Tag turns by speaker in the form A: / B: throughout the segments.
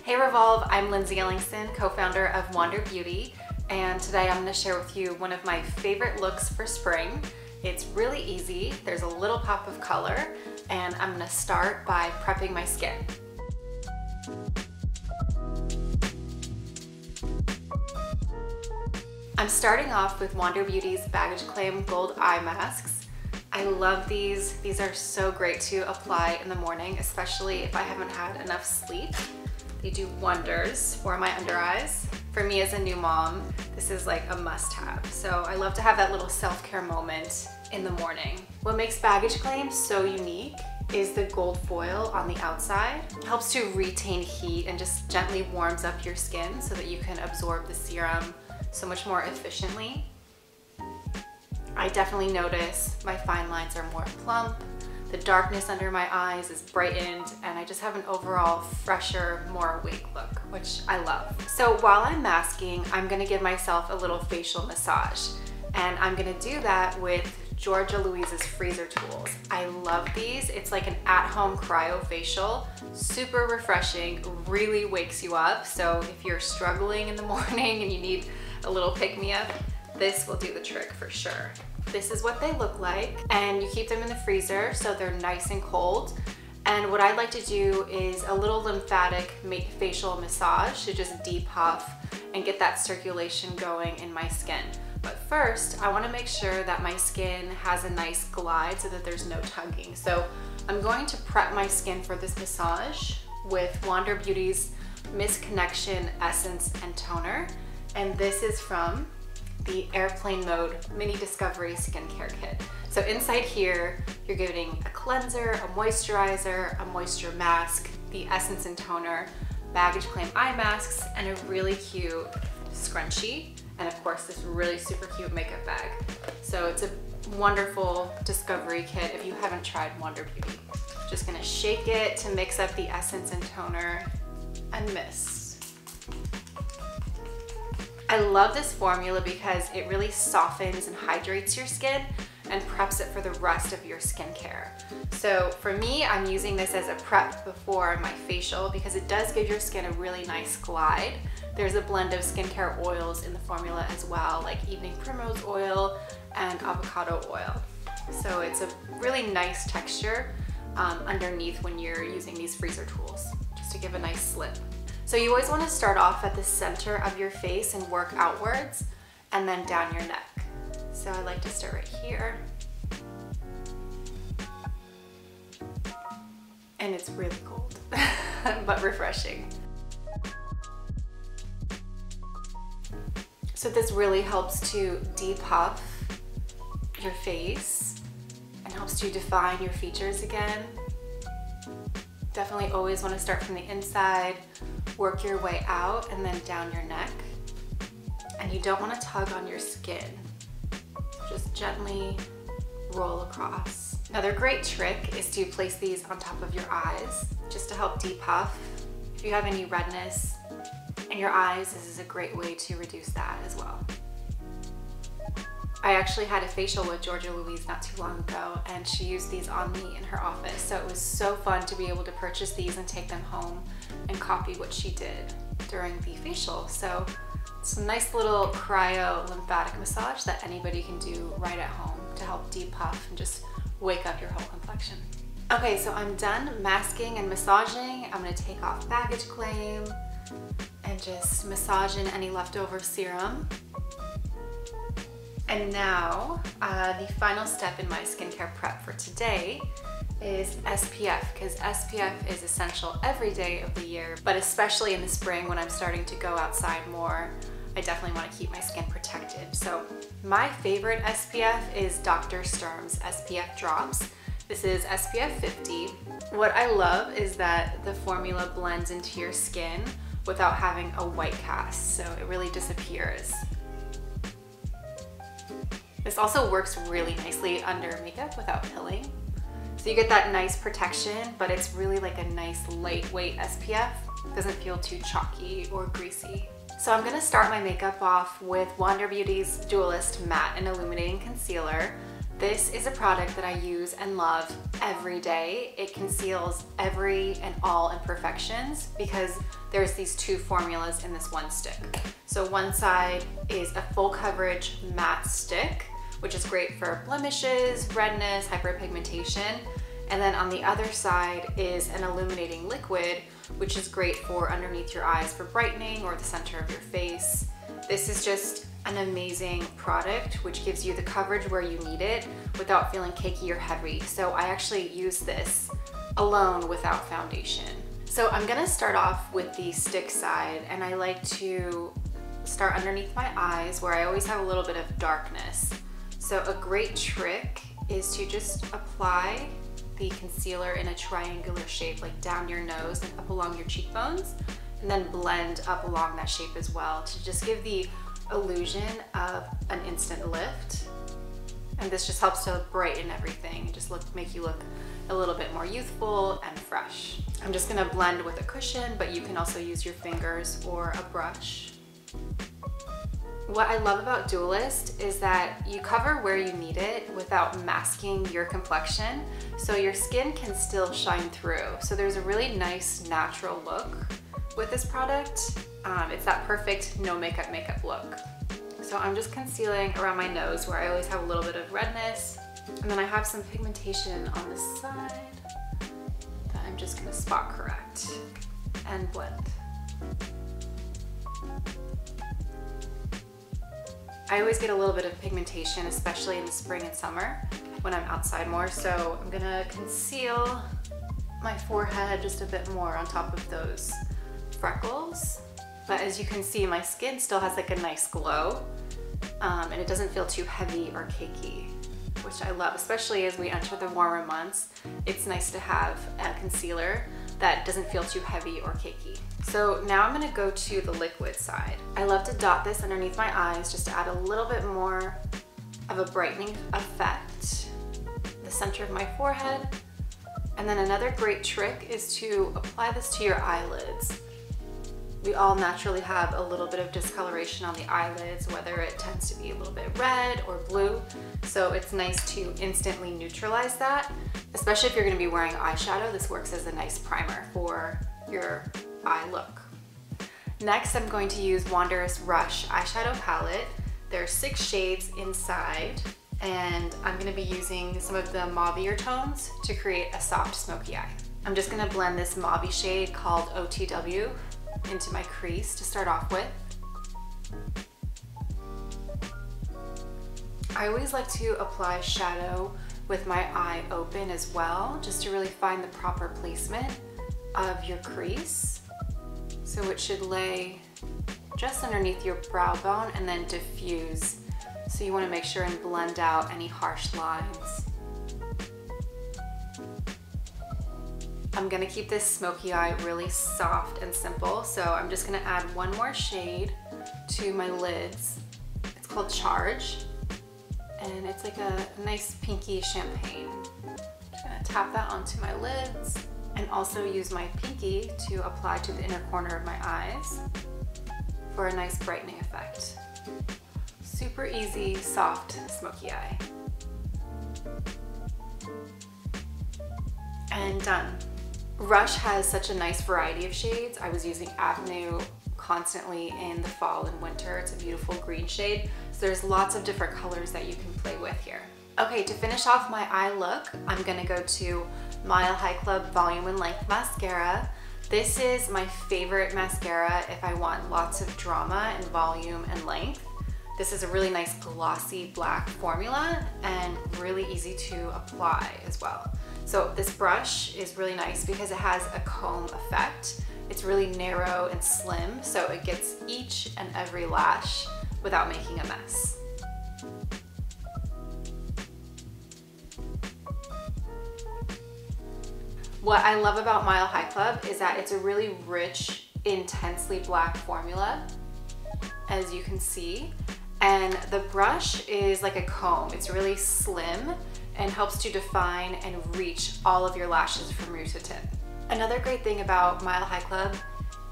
A: Hey Revolve, I'm Lindsay Ellingson, co-founder of Wander Beauty, and today I'm going to share with you one of my favorite looks for spring. It's really easy, there's a little pop of color, and I'm going to start by prepping my skin. I'm starting off with Wander Beauty's Baggage Claim Gold Eye Masks. I love these. These are so great to apply in the morning, especially if I haven't had enough sleep. They do wonders for my under eyes. For me as a new mom, this is like a must-have. So I love to have that little self-care moment in the morning. What makes Baggage Claim so unique is the gold foil on the outside. It helps to retain heat and just gently warms up your skin so that you can absorb the serum so much more efficiently. I definitely notice my fine lines are more plump, the darkness under my eyes is brightened, and I just have an overall fresher, more awake look, which I love. So while I'm masking, I'm gonna give myself a little facial massage, and I'm gonna do that with Georgia Louise's freezer tools. I love these. It's like an at-home cryo facial, super refreshing, really wakes you up. So if you're struggling in the morning and you need a little pick-me-up, this will do the trick for sure. This is what they look like, and you keep them in the freezer so they're nice and cold. And what I like to do is a little lymphatic facial massage to just depuff and get that circulation going in my skin. But first, I want to make sure that my skin has a nice glide so that there's no tugging. So I'm going to prep my skin for this massage with Wander Beauty's Mist Connection Essence and Toner. And this is from the Airplane Mode Mini Discovery Skincare Kit. So inside here, you're getting a cleanser, a moisturizer, a moisture mask, the essence and toner, Baggage Claim eye masks, and a really cute scrunchie. And of course, this really super cute makeup bag. So it's a wonderful discovery kit if you haven't tried Wander Beauty. Just gonna shake it to mix up the essence and toner and mist. I love this formula because it really softens and hydrates your skin and preps it for the rest of your skincare. So for me, I'm using this as a prep before my facial because it does give your skin a really nice glide. There's a blend of skincare oils in the formula as well, like evening primrose oil and avocado oil. So it's a really nice texture underneath when you're using these freezer tools, just to give a nice slip. So you always want to start off at the center of your face and work outwards and then down your neck. So I like to start right here. And it's really cold, but refreshing. So this really helps to depuff your face and helps to define your features again. Definitely always want to start from the inside, work your way out and then down your neck. And you don't want to tug on your skin. Just gently roll across. Another great trick is to place these on top of your eyes just to help depuff. If you have any redness in your eyes, this is a great way to reduce that as well. I actually had a facial with Georgia Louise not too long ago, and she used these on me in her office. So it was so fun to be able to purchase these and take them home and copy what she did during the facial. So it's a nice little cryo lymphatic massage that anybody can do right at home to help depuff and just wake up your whole complexion. Okay, so I'm done masking and massaging. I'm gonna take off Baggage Claim and just massage in any leftover serum. And now, the final step in my skincare prep for today is SPF, because SPF is essential every day of the year, but especially in the spring when I'm starting to go outside more, I definitely want to keep my skin protected. So my favorite SPF is Dr. Sturm's SPF drops. This is SPF 50. What I love is that the formula blends into your skin without having a white cast, so it really disappears. This also works really nicely under makeup without pilling. So you get that nice protection, but it's really like a nice lightweight SPF. It doesn't feel too chalky or greasy. So I'm gonna start my makeup off with Wander Beauty's Dualist Matte and Illuminating Concealer. This is a product that I use and love every day. It conceals every and all imperfections because there's these two formulas in this one stick. So one side is a full coverage matte stick, which is great for blemishes, redness, hyperpigmentation. And then on the other side is an illuminating liquid, which is great for underneath your eyes for brightening or the center of your face. This is just an amazing product which gives you the coverage where you need it without feeling cakey or heavy. So I actually use this alone without foundation. So I'm gonna start off with the stick side, and I like to start underneath my eyes where I always have a little bit of darkness. So a great trick is to just apply the concealer in a triangular shape, like down your nose and up along your cheekbones, and then blend up along that shape as well to just give the illusion of an instant lift. And this just helps to brighten everything, just make you look a little bit more youthful and fresh. I'm just gonna blend with a cushion, but you can also use your fingers or a brush. What I love about Dualist is that you cover where you need it without masking your complexion, so your skin can still shine through. So there's a really nice natural look with this product. It's that perfect no makeup look. So I'm just concealing around my nose where I always have a little bit of redness, and then I have some pigmentation on the side that I'm just gonna spot correct and blend. I always get a little bit of pigmentation, especially in the spring and summer when I'm outside more, so I'm gonna conceal my forehead just a bit more on top of those freckles. But as you can see, my skin still has like a nice glow, and it doesn't feel too heavy or cakey, which I love, especially as we enter the warmer months. It's nice to have a concealer that doesn't feel too heavy or cakey. So now I'm gonna go to the liquid side. I love to dot this underneath my eyes just to add a little bit more of a brightening effect, the center of my forehead. And then another great trick is to apply this to your eyelids. We all naturally have a little bit of discoloration on the eyelids, whether it tends to be a little bit red or blue. So it's nice to instantly neutralize that, especially if you're gonna be wearing eyeshadow. This works as a nice primer for your eye look. Next, I'm going to use Wanderess Rush eyeshadow palette. There are 6 shades inside, and I'm gonna be using some of the mauvier tones to create a soft smoky eye. I'm just gonna blend this mauvey shade called OTW into my crease to start off with. I always like to apply shadow with my eye open as well, just to really find the proper placement of your crease. So it should lay just underneath your brow bone and then diffuse. So you want to make sure and blend out any harsh lines. I'm gonna keep this smoky eye really soft and simple, so I'm just gonna add one more shade to my lids. It's called Charge, and it's like a nice pinky champagne. Just gonna tap that onto my lids and also use my pinky to apply to the inner corner of my eyes for a nice brightening effect. Super easy, soft, smoky eye. And done. Rush has such a nice variety of shades. I was using Avenue constantly in the fall and winter. It's a beautiful green shade. So there's lots of different colors that you can play with here. Okay, to finish off my eye look, I'm gonna go to Mile High Club Volume and Length Mascara. This is my favorite mascara if I want lots of drama and volume and length. This is a really nice glossy black formula and really easy to apply as well. So this brush is really nice because it has a comb effect. It's really narrow and slim, so it gets each and every lash without making a mess. What I love about Mile High Club is that it's a really rich, intensely black formula, as you can see. And the brush is like a comb. It's really slim and helps to define and reach all of your lashes from root to tip. Another great thing about Mile High Club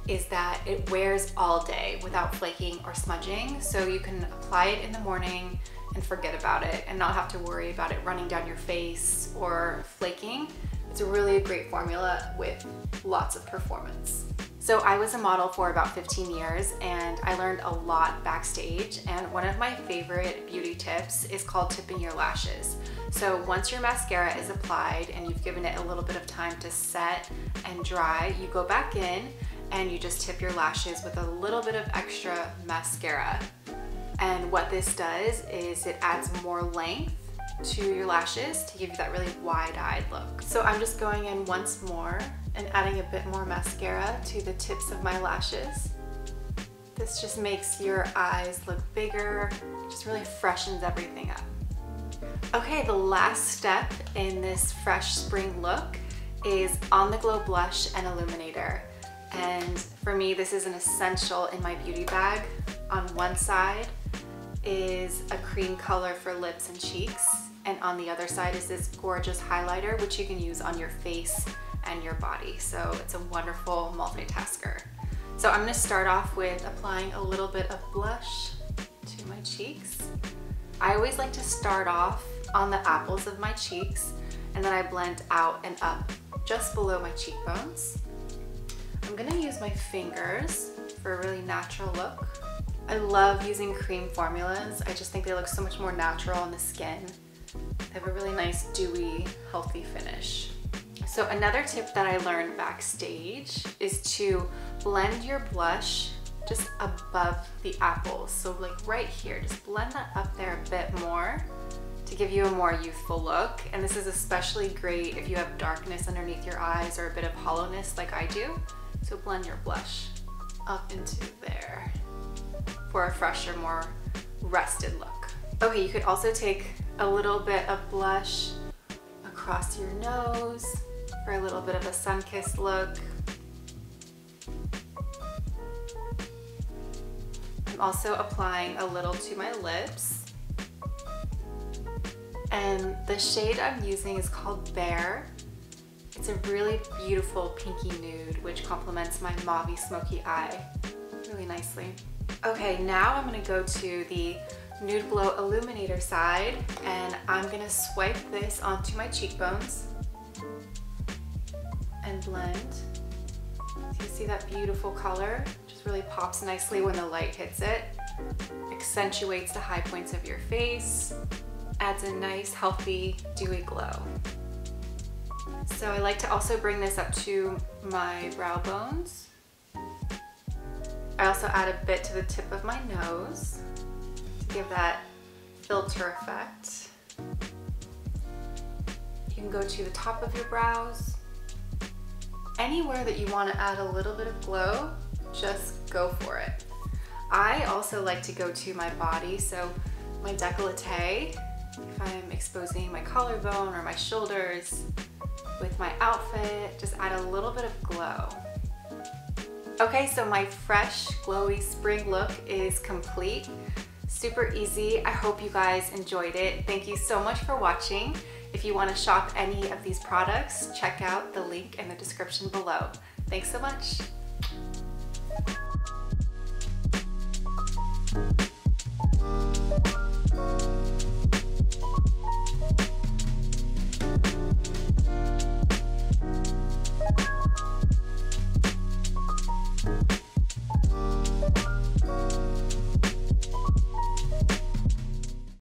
A: is that it wears all day without flaking or smudging. So you can apply it in the morning and forget about it and not have to worry about it running down your face or flaking. It's really a great formula with lots of performance. So I was a model for about 15 years and I learned a lot backstage, and one of my favorite beauty tips is called tipping your lashes. So once your mascara is applied and you've given it a little bit of time to set and dry, you go back in and you just tip your lashes with a little bit of extra mascara. And what this does is it adds more length to your lashes to give you that really wide-eyed look. So I'm just going in once more and adding a bit more mascara to the tips of my lashes. This just makes your eyes look bigger, just really freshens everything up. Okay, the last step in this fresh spring look is On the Glow Blush and Illuminator. And for me, this is an essential in my beauty bag. On one side is a cream color for lips and cheeks, and on the other side is this gorgeous highlighter, which you can use on your face and your body. So it's a wonderful multitasker. So I'm gonna start off with applying a little bit of blush to my cheeks. I always like to start off on the apples of my cheeks, and then I blend out and up just below my cheekbones. I'm gonna use my fingers for a really natural look. I love using cream formulas. I just think they look so much more natural on the skin. They have a really nice, dewy, healthy finish. So another tip that I learned backstage is to blend your blush just above the apples. So like right here, just blend that up there a bit more to give you a more youthful look. And this is especially great if you have darkness underneath your eyes or a bit of hollowness like I do. So blend your blush up into there for a fresher, more rested look. Okay, you could also take a little bit of blush across your nose for a little bit of a sun-kissed look. I'm also applying a little to my lips. And the shade I'm using is called Bear. It's a really beautiful pinky nude, which complements my mauvey smoky eye really nicely. Okay, now I'm gonna go to the Nude Glow Illuminator side, and I'm gonna swipe this onto my cheekbones and blend. So you see that beautiful color? Just really pops nicely when the light hits it. Accentuates the high points of your face, adds a nice, healthy, dewy glow. So I like to also bring this up to my brow bones. I also add a bit to the tip of my nose to give that filter effect. You can go to the top of your brows. Anywhere that you want to add a little bit of glow, just go for it. I also like to go to my body, so my décolleté, if I'm exposing my collarbone or my shoulders with my outfit, just add a little bit of glow. Okay, so my fresh, glowy spring look is complete. Super easy. I hope you guys enjoyed it. Thank you so much for watching. If you want to shop any of these products, check out the link in the description below. Thanks so much.